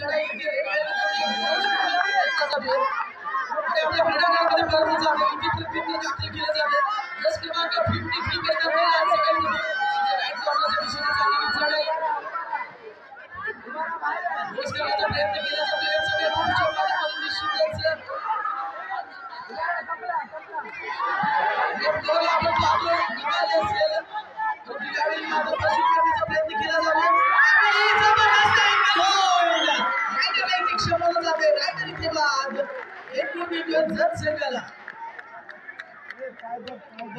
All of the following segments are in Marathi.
चढाई इथे आपल्या क्रीडांगणामध्ये भरवलं जाते इथे प्रतिज्ञा दाखल केली जाते बस क्रमांक 53 कडे जाते सेकंड राईट कॉर्नरच्या दिशेने चाललेली चढाई बस करण्याचा प्रयत्न केला जातो या सगळ्या पुढच्या मार्गावरून निश्चितच एक गोल आपण पाहतो निघाले असेल तो यावेळी मात्र प्रसिद्ध करण्याचा प्रयत्न केला जातो आणि जबरदस्त गोल राईट क्षमता जाते राईट इथे बाद एक मिनिट जत संघाला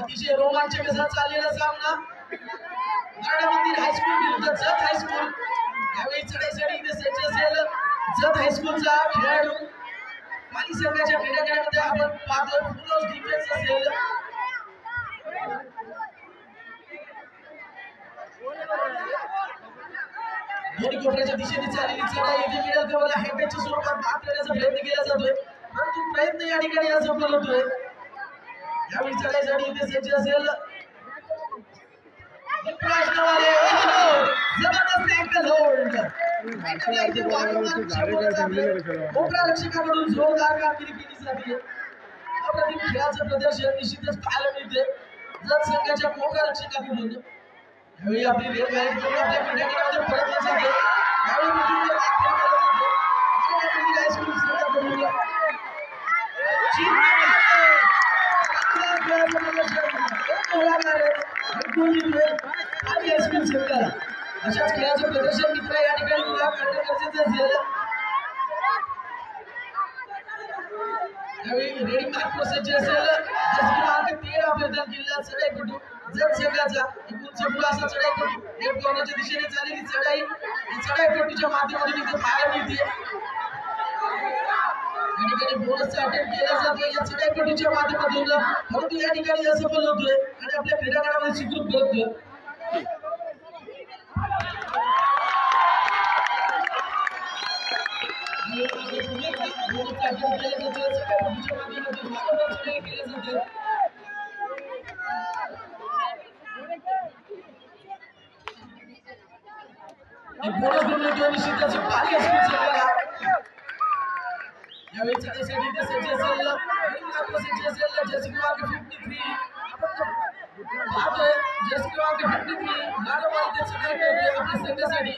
अतिशय रोमांचक असा चाललेला सामना मराठा मंदिर हायस्कूल विरुद्ध जत हायस्कूल यावेळी चढाईसाठी इथे सज्ज असेल जत हायस्कूलचा खेळाडू पाली संघाच्या क्रीडांगणामध्ये आपण पाहतो फुल डिफेन्स असेल दोन्ही कोपऱ्याच्या दिशेने चाललेली चढाई इथे मिडल कव्हरला हँडच्या स्वरूपात बाद करण्याचा प्रयत्न केला जातोय परंतु प्रयत्न या ठिकाणी असफल होतोय यावेळी चढाईसाठी इथे सज्ज असेल जबरदस्त अँकल होल्ड कोपरा रक्षकाकडून जोरदार कामगिरी केली जाते अप्रतिम खेळाचं प्रदर्शन निश्चितच पाहायला मिळते जत संघाच्या कोपरा रक्षकाकडून यावेळी आपली रेल गाईड करून आपल्या क्रीडांगणामध्ये परतले जाते यावेळी पृथ्वीवर आक्रमण केलं जाते आणि हायस्कूल संघाकडून अशाच खेळाचं प्रदर्शन मित्र या ठिकाणी करणं गरजेचं असेल यावेळी रेडी मार्क सज्ज असेल क्रमांक 13 प्रदान केलेला चढाईपटू जत संघाचा एकूण संपूर्ण असा चढाईपटू लेफ्ट कॉर्नरच्या दिशेने चाललेली चढाई या चढाईपटूच्या माध्यमातून इथे पाहायला मिळते या ठिकाणी बोनसचा अटेम्प्ट केला जातोय या चढाईपटूच्या माध्यमातून परंतु या ठिकाणी असफल होतोय आणि आपल्या क्रीडांगणामध्ये स्वीकृत करतोय यावेळी चढाईसाठी ते सज्ज असेल जर्सी क्रमांक 53 आपण पाहतोय जर्सी क्रमांक 53 वारंवार ते चढाई करतोय आपल्या संघासाठी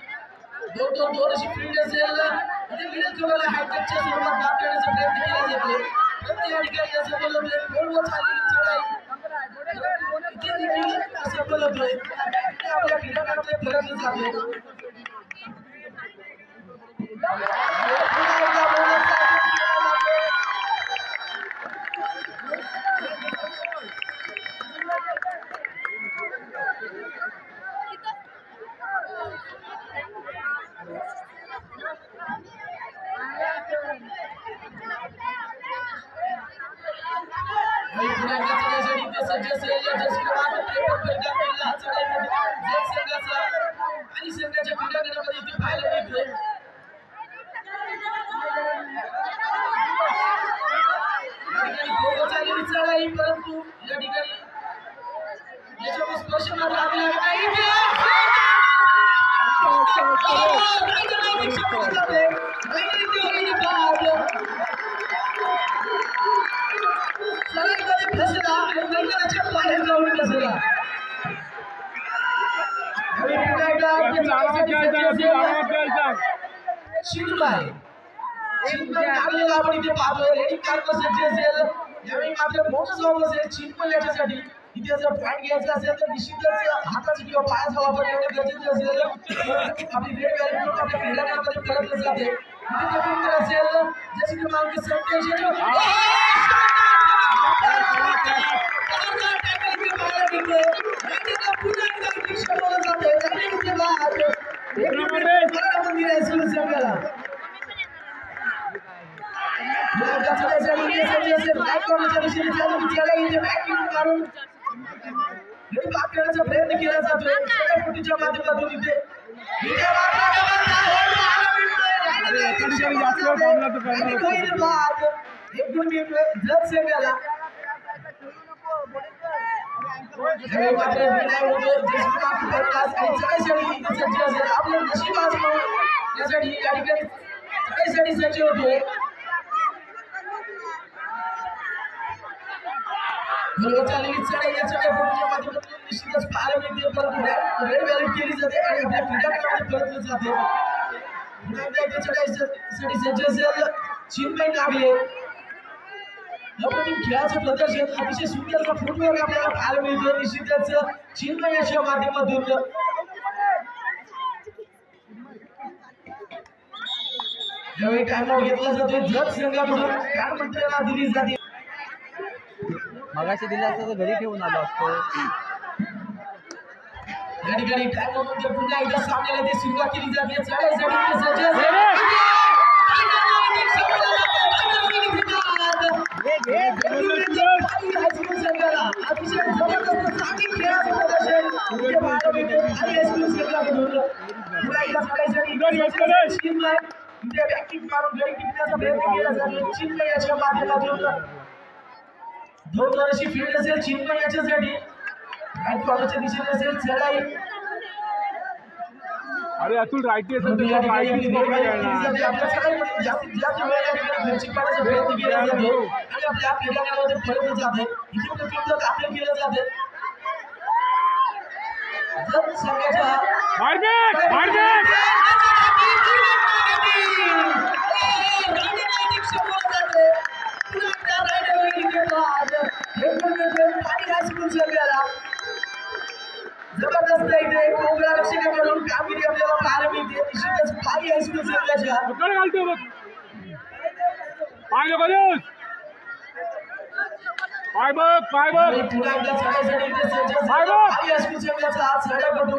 2-2 अशी फील्ड असेल आणि मिडल कव्हरला हायटॅकच्या स्वरूपात बाद करण्याचा प्रयत्न केला जातोय परंतु या ठिकाणी असफल होतोय गोलवर चाललेली चढाई इथे देखील असफल होतोय आपल्या क्रीडांगणामध्ये फरकलं जातोय आणि संघाच्या क्रीडांगणामध्ये इथे पाहायला मिळतोय चाललेली चढाई परंतु या ठिकाणी याच्यावर स्पर्श मात्र आधी लागत नाही फसला आणि मैदानाच्या बाहेर जाऊन बसला चिन्मय लागलेला आपण इथे पाहतोय रेडी कार्ड सज्ज असेल यावेळी मात्र बोनस ऑफ असेल चिन्मय याच्यासाठी इथे जर पॉइंट घ्यायचा असेल तर निश्चितच हाताचा किंवा पायाचा वापर करणं गरजेचं असेल आपली रेड व्हॅल्यू आपल्या क्रीडांगणामध्ये परतलं जाते इथे उत्तर असेल जसे क्रमांक 87 प्रयत्न केला जातोय फुटीच्या माध्यमातून इथे जत संघाला आपलं नशीब चढाईसाठी सज्ज होतोय चाललेली चढाई या चढाईच्या माध्यमातून निश्चितच पाहायला मिळते परंतु रेड व्हॅलिड केली जाते आणि आपल्या क्रीडांगणामध्ये परतली जाते पुन्हा एकदा इथे चढाईसाठी सज्ज असेल चिन्मय नागले अप्रतिम खेळाचं प्रदर्शन अतिशय सुंदर फुटवर्क आपल्याला पाहायला मिळतो निश्चितच चिन्मयाच्या माध्यमातून यावेळी टाइमआउट घेतला जातोय जज संघाकडून काय मंत्र्यांना दिली जाते मगाशी दिला असता तर घरी ठेवून आलो असतो या ठिकाणी टाइमआउट नंतर पुन्हा एकदा सामन्याला ते सुरुवात केली जाते चढाईसाठी सज्ज अतिशय जबरदस्त चांगली खेळाचं प्रदर्शन पुन्हा एकदा चढाईसाठी इथे बॅकिंग मारून घरी टिकण्याचा प्रयत्न केला जातो चिन्मयाच्या माध्यमातून दोन वर्षी फील्ड असेल चिन्मयाच्यासाठी राईट कॉर्नरच्या दिशेने असेल चढाई अरे अतुल राईटी जास्तीत जास्त वेळ या ठिकाणी घरची काढायचा प्रयत्न केला जातो आणि आपल्या क्रीडांगणामध्ये परत जाते इथे पण फील्ड दाखल केलं जाते जर संघाच्या जबरदस्त इथे कोबरा रक्षकाकडून कामगिरी आपल्याला पाहायला मिळते निश्चितच पारी हायस्कूल संघाच्या पुन्हा एकदा चढाईसाठी इथे सज्ज पारी हायस्कूल संघाचा हा चढापटू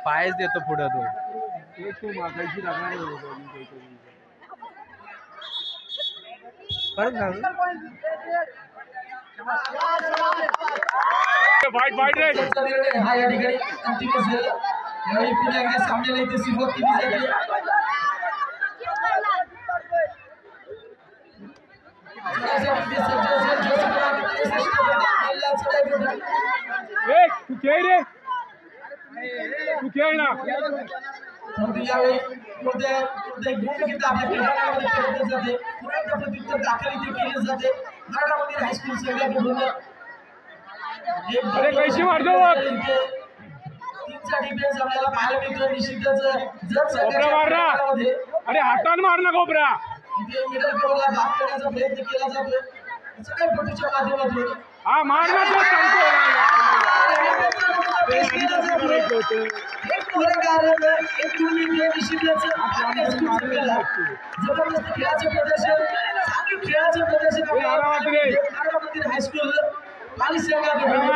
पायच देतो पुढे तो परत हा या ठिकाणी अंतिम असेल यावेळी पुन्हा एकदा सामन्याला इथे सुरुवात केली जाते तू खेळ ना यावेळी आपल्या क्रीडांगणामध्ये खेळले जाते पुन्हा एकदा प्रत्युत्तर दाखल इथे केले जाते मराठा हायस्कूल संघाकडून कैशी मारतो तीनचा डिफेन्स आपल्याला पाहायला मिळतो निश्चितच अरे हातान मार ना कोपरा इथे मिडल कव्हरला बाद करण्याचा प्रयत्न केला जातोय चढाईपटूच्या माध्यमातून हा मार ना तो जबरदस्त खेळाचं प्रदर्शन चांगली खेळाचं प्रदर्शन हायस्कूल पाली संघाकडून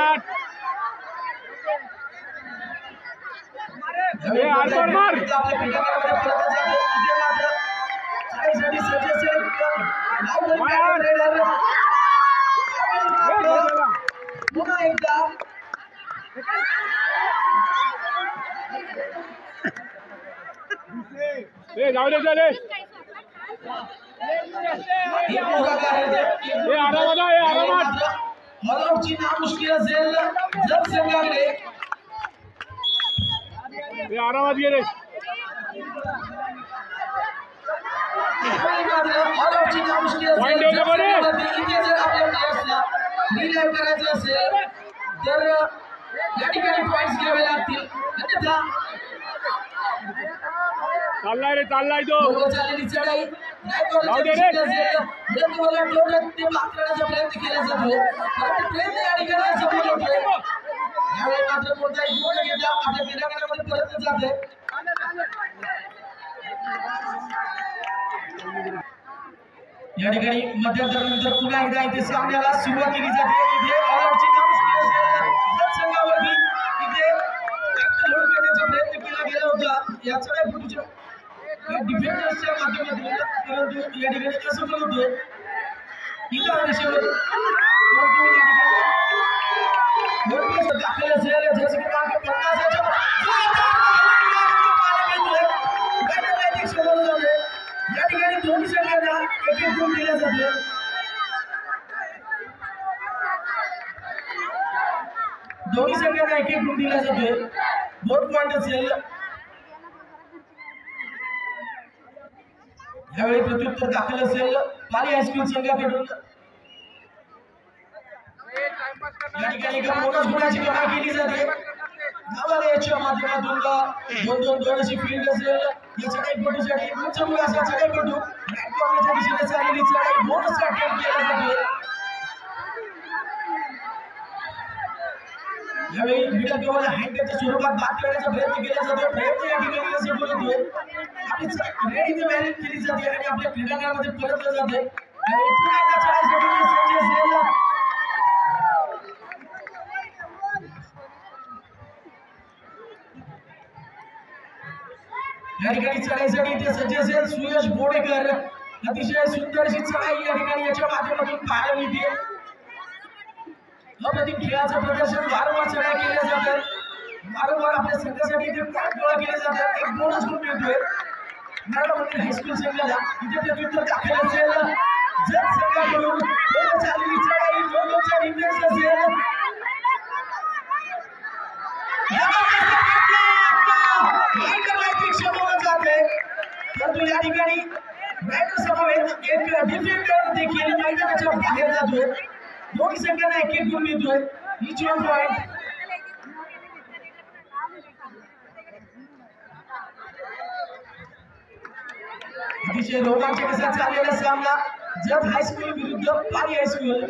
पुन्हा एकदा जाऊ दे चाले आरामात हॉलआउटची नामुष्की असेल जर संघाकडे आरामात गेले हॉलआउटची नामुष्की असेल इथे जर आपल्या प्लेयर्सला रिलाइव करायचं असेल तर या ठिकाणी पॉइंट्स घ्यावे लागतील अन्यथा चाललाय तो चाललेली चढाई ते मारण्याचा प्रयत्न केला जातो परंतु प्रयत्न या ठिकाणी सफल होतोय यावेळी मात्र कोणताही गोल घेता आपल्या क्रीडांगणामध्ये परत जाते या ठिकाणी मध्यंतरानंतर पुन्हा एकदा इथे सामन्याला सुरुवात केली जाते इथे ऑलआउटची नामुष्की असेल संघावरती इथे लोड करण्याचा प्रयत्न केला गेला होता या चढाईपटूच्या डिफेंडर्सच्या माध्यमातून परंतु या ठिकाणी असफल होतोय इतर रेषेवर परंतु या ठिकाणी दाखल असेल जसे क्रमांक 50 या ठिकाणी दोन्ही संघांना एक गुण दिला जातो दोन्ही संघांना एक गुण दिला जातोय 2 पॉइंट असेल यावेळी प्रत्युत्तर दाखल असेल पाली हायस्कूल संघाकडून। या ठिकाणी बोनस गुणाची कमाई केली जाते गावाला याच्या माध्यमातून 2-2 अशी फील्ड असेल या चढाईपटूसाठी उंच मुलं असा चढाईपटू रॅक कॉर्नरच्या दिशेने चाललेली चढाई बोनस अटेम्प्ट केला जातो। यावेळी क्रीडा केवळ हँडच्या स्वरूपात बाद करण्याचा प्रयत्न केला जातो। प्रयत्न या ठिकाणी असे बोलतोय आपली रेड इन द व्हॅली केली जाते आणि आपल्या क्रीडांगणामध्ये परतलं जाते। यावेळी पुन्हा एकदा चढाईसाठी सज्ज असेल या ठिकाणी चढाईसाठी इथे सज्ज असेल सुयश बोडेकर। अतिशय सुंदर अशी चढाई या ठिकाणी याच्या माध्यमातून पाहायला मिळते। अप्रतिम खेळाचं प्रदर्शन वारंवार चढाई केल्या जातात वारंवार आपल्या संघासाठी इथे पॉईंट गोळा केले जातात। एक बोनस गुण मिळतोय मराठा मंदिर हायस्कूल संघाला। इथे प्रत्युत्तर दाखल असेल जत संघाकडून चाललेली चढाई 2-2चा डिफेन्स असेल परंतु या ठिकाणी रायडर समवेत एक डिफेंडर देखील मैदानाच्या बाहेर जातोय। दोन्ही संघांना एक गुण मिळतोय इच वन पॉइंट। अतिशय रोमांचक असा चाललेला सामना जत हायस्कूल विरुद्ध पाली हायस्कूल।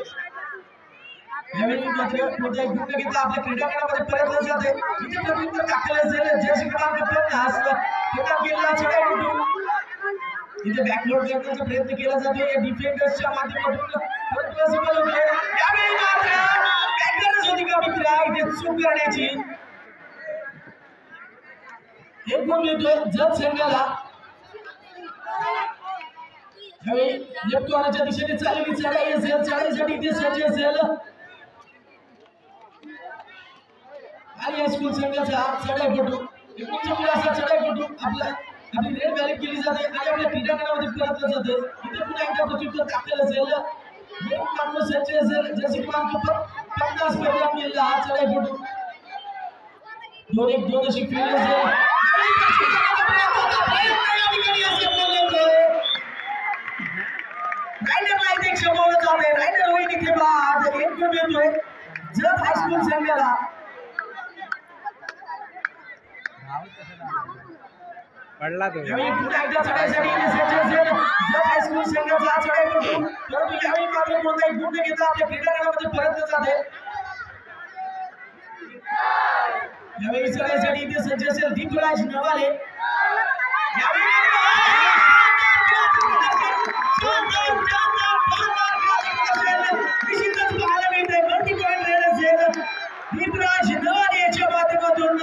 यावेळी मात्र कोणताही गुण घेतला आपल्या क्रीडांगणामध्ये परतलं जाते। इथे प्रत्युत्तर दाखल असेल जर्सी क्रमांक 50 प्रताप गेला चढाईपटू इथे बॅकलोड करण्याचा प्रयत्न केला जातो या डिफेंडर्सच्या माध्यमातून परंतु असं बोलतोय यावेळी मात्र बॅकरच होती का मित्र इथे चूक करण्याची। एक गुण मिळतोय जत संघाला। यावेळी लेफ्ट कॉर्नरच्या दिशेने चाललेली चढाई असेल चढाईसाठी इथे सज्ज असेल पाली हायस्कूल संघाचा चढाईपटू एक उंच असा चढाईपटू आपली रेड व्हॅली केली जाते आणि आपल्या क्रीडांगणामध्ये परतलं जाते। इथे पुन्हा एकदा प्रत्युत्तर दाखल असेल एक माणूस सज्ज असेल जर्सी क्रमांक 50 पहिला मिळाला हा चढाईपटू 2-1-2 अशी फील्ड असेल रायडरला इथे क्षमवलं जाते रायडर होईल इथे बाद एक गुण मिळतोय जत हायस्कूल संघाला। पडला तो पुन्हा एकदा चढाईसाठी सज्ज असेल जत हायस्कूल संघाचा चढाईपटू परंतु यावेळी मात्र कोणताही गुण न घेता आपल्या क्रीडांगणामध्ये परतलं जाते। यावेळी चढाईसाठी इथे सज्ज असेल दीपराज नवाले निश्चितच पाहायला मिळते मल्टी पॉइंट रेड असेल दीपराज नवाले याच्या माध्यमातून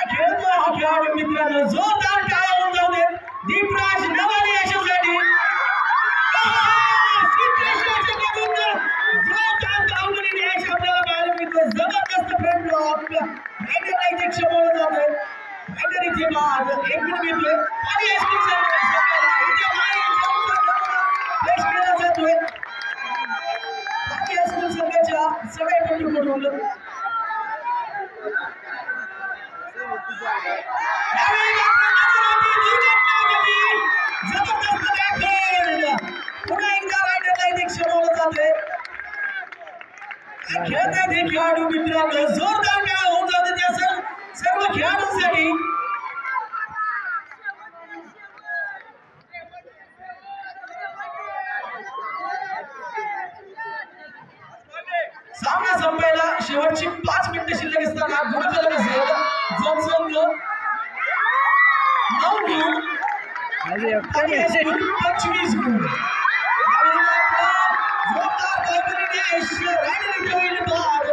खेळतो हा खेळाडू मित्रांनो जोरदार टाळ्या होऊन जाऊ दे दीपराज नवाले याच्यासाठी जोरदार धावून यायची आपल्याला पाहायला मिळते जबरदस्त फ्रंट ब्लॉक रायडरला इथे क्षमवलं जातोय रायडर इथे बाद एक गुण मिळतोय पाली हायस्कूल संघाला इथे फ्रेश केला जातोय पाली हायस्कूल संघाच्या चढाईपटूकडून। पुन्हा एकदा रायडरला इथे क्षमवलं जातोय खेळत आहेत हे खेळाडू मित्रांनो जोरदार खेळ होऊन जाते त्या सर्व खेळाडूंसाठी। सामना संपायला शेवटची 5 मिनिटं शिल्लक असताना गुणफलक असेल जत संघ 9 गुण 25 गुण। जोरदार बॉलिंग रायडर इथे होईल बाद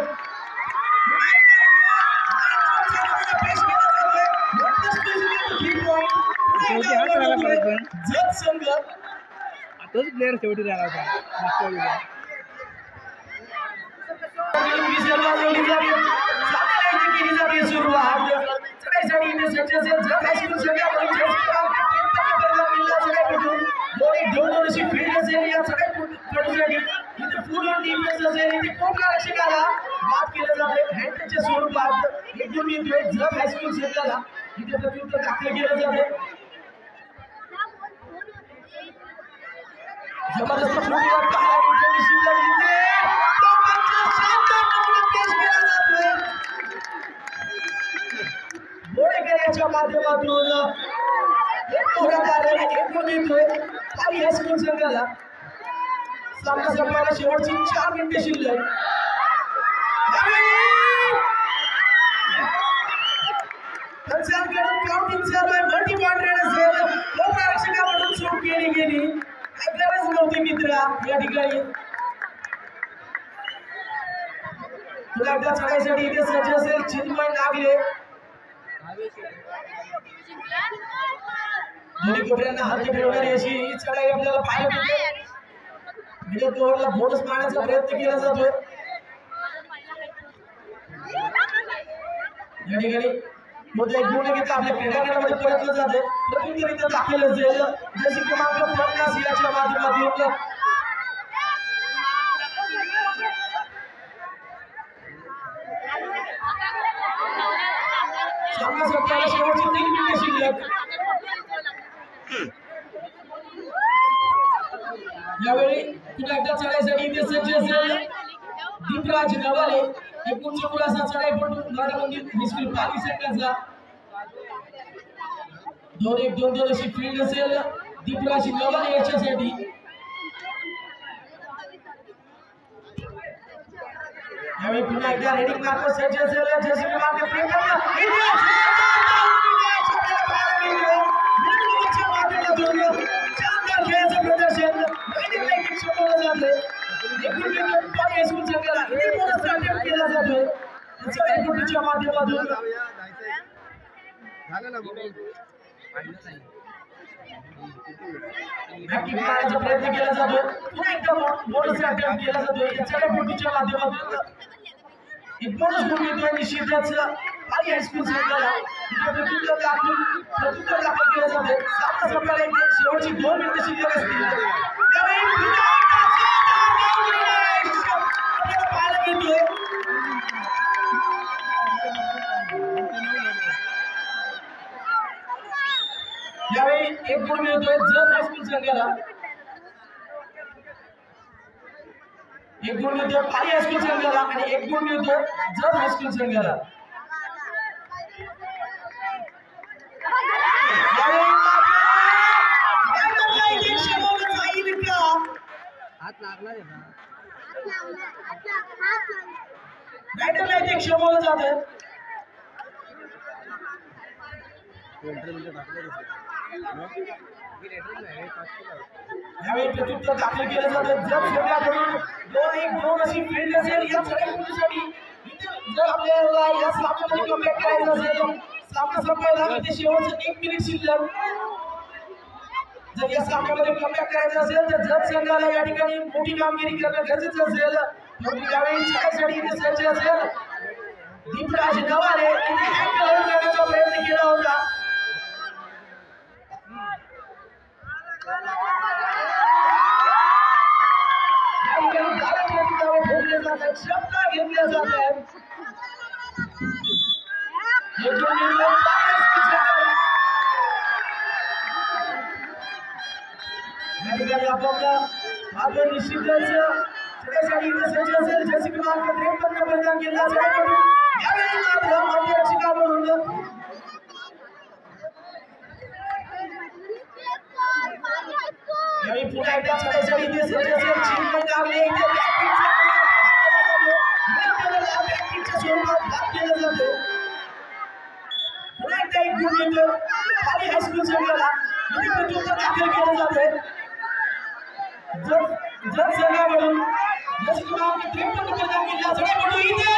जत संघ तोच प्लेयर शेवटी राहिला होता सुरुवात चढाईसाठी इथे सज्ज असेल जत हायस्कूल संघाकडून अशी फील्ड असेल या चढाईपटूसाठी इथे फुल ऑन डिफेन्स असेल इथे कोणत्या रक्षकाला बाद केलं जाते हँडच्या स्वरूपात एक गुण मिळतोय जत हायस्कूल संघाला इथे प्रत्युत्तर दाखल केलं जाते। जबरदस्त फुटवर्क पाहायला मिळते शिवला जिथे तो पंच शानदार नमुना पेश केला जातोय बोडेकरांच्या माध्यमातून एक मोठा कार्य एक मिळतोय खाली हायस्कूल संघाला सामना संपवायला शेवटची 4 मिनिटे शिल्लक पंचांकडून काउंटिंग चालू आहे मल्टी पॉइंट रेड असेल लोकरक्षकाकडून शूट केली गेली गरज नव्हती मित्रा या ठिकाणी तुला एकदा चढायसाठी इथे सज्ज असेल चिन्मय नागले दोन्ही कोपऱ्यांना हाती फिरवणारी अशी चढाई आपल्याला पाहायला मिळते मिडल ओव्हरला बोनस मारण्याचा प्रयत्न केला जातोय या ठिकाणी मुद्दा घेऊन घेतला आपल्या क्रीडांगणामध्ये परतलं जाते प्रत्येकरित्या दाखल असेल जसे क्रमांक 50 याच्या माध्यमातून सामना संपल्याला शेवटची 3 मिनिटे शिल्लक यावेळी पुन्हा एकदा चढायसाठी इथे सज्ज असेल दीपराज नवाले एकूण चौकडाचा चढाईपटू नारायणमंदिर हायस्कूल पाली संघाचा 2-1-2-2 अशी फील्ड असेल दीपराज नवाले याच्यासाठी यावेळी पुन्हा एकदा रेडिंग मार्क सज्ज असेल जसे क्रमांक 53 खेळाचं प्रदर्शन हायस्कूल संघाला केला जातोय चढाईपटूच्या माध्यमातून बॅटिंग मारण्याचा प्रयत्न केला जातो पुन्हा एकदा बोनसचा अटेम्प्ट केला जातो या चढाईपटूच्या माध्यमातून एक बोनस गुण मिळतोय निश्चितच पाली हायस्कूल संघाला प्रत्युत्तर दाखल केलं जाते सामना संपल्याला इथे शेवटची 2 मिनिटे शिल्लक असतील यावेळी पाहायला मिळतोय यावेळी एक गुण मिळतोय जत हायस्कूल संघाला एक गुण मिळतोय पाली हायस्कूल संघाला आणि एक गुण मिळतोय जत हायस्कूल संघाला हात लागला बॅटरला इथे क्षमवलं जातं यावेळी प्रत्युत्तर दाखल केलं जातं जर संघाकडून 2-1-2 अशी फील्ड असेल या चढाईपटूसाठी जर आपल्याला या सामन्यामध्ये कमबॅक करायचं असेल सामना संपवायला इथे शेवटचं 1 मिनिट शिल्लक जर या सामन्यामध्ये कमबॅक करायचं असेल तर जत संघाला या ठिकाणी मोठी कामगिरी करणं गरजेचं असेल परंतु यावेळी चढाईसाठी इथे सज्ज असेल दीपराज नवाले इथे अँगल होल्ड करण्याचा प्रयत्न केला होता क्षमता घेतल्या जातात आपण निश्चितच चढाईसाठी सज्ज असेल जसे क्रमांक 53 प्रदान केला यावेळी मात्र मध्यरक्षकाकडून यावेळी पुन्हा एकदा चढाईसाठी इथे सज्ज असेल चिन्मय नागले इथे बॅटिंगच्या स्वरूपात बाद केलं जातं पुन्हा एकदा एक गुण मिळतो पाली हायस्कूल संघाला इथे प्रत्युत्तर दाखल केलं जातंय जत संघाकडून जसे क्रमांक 53 प्रदान केला चढाईपटू इथे